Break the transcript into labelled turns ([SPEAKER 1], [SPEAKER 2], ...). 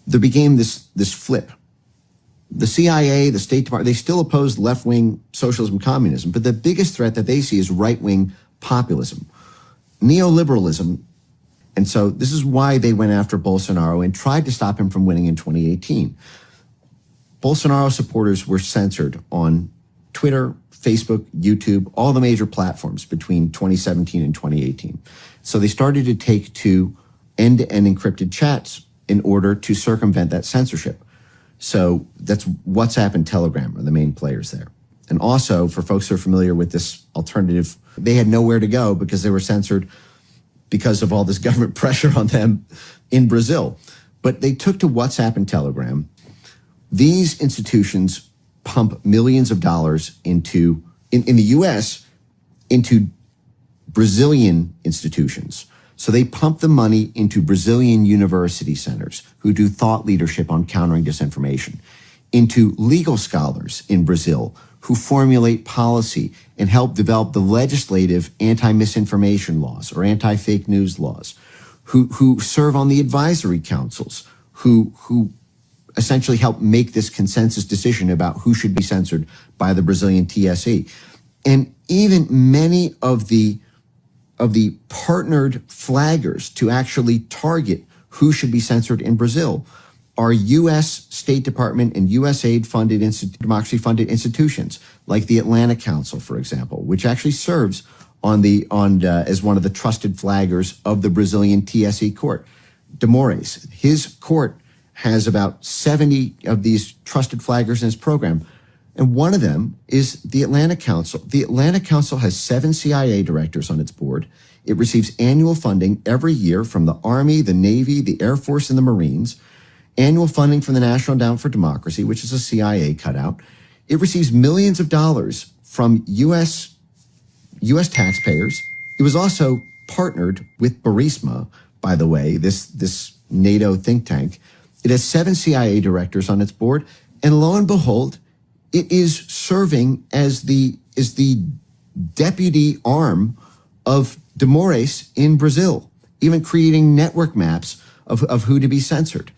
[SPEAKER 1] there became this flip. The CIA, the State Department, they still oppose left-wing socialism, communism, but the biggest threat that they see is right-wing populism, neoliberalism. And so this is why they went after Bolsonaro and tried to stop him from winning in 2018. Bolsonaro supporters were censored on Twitter, Facebook, YouTube, all the major platforms between 2017 and 2018. So they started to take to end-to-end encrypted chats in order to circumvent that censorship. So that's WhatsApp and Telegram are the main players there. And also, for folks who are familiar with this alternative, they had nowhere to go because they were censored because of all this government pressure on them in Brazil. But they took to WhatsApp and Telegram. These institutions pump millions of dollars into, in the US, into Brazilian institutions. So they pump the money into Brazilian university centers who do thought leadership on countering disinformation, into legal scholars in Brazil who formulate policy and help develop the legislative anti-misinformation laws or anti-fake news laws, who serve on the advisory councils, who essentially help make this consensus decision about who should be censored by the Brazilian TSE. And even many of the partnered flaggers to actually target who should be censored in Brazil are U.S. State Department and USAID funded, democracy funded institutions like the Atlantic Council, for example, which actually serves as one of the trusted flaggers of the Brazilian TSE court. De Moraes, his court has about 70 of these trusted flaggers in his program. And one of them is the Atlantic Council. The Atlantic Council has 7 CIA directors on its board. It receives annual funding every year from the Army, the Navy, the Air Force, and the Marines. Annual funding from the National Endowment for Democracy, which is a CIA cutout. It receives millions of dollars from U.S. taxpayers. It was also partnered with Burisma, by the way, this NATO think tank. It has 7 CIA directors on its board, and lo and behold, it is serving as the deputy arm of De Moraes in Brazil, even creating network maps of who to be censored.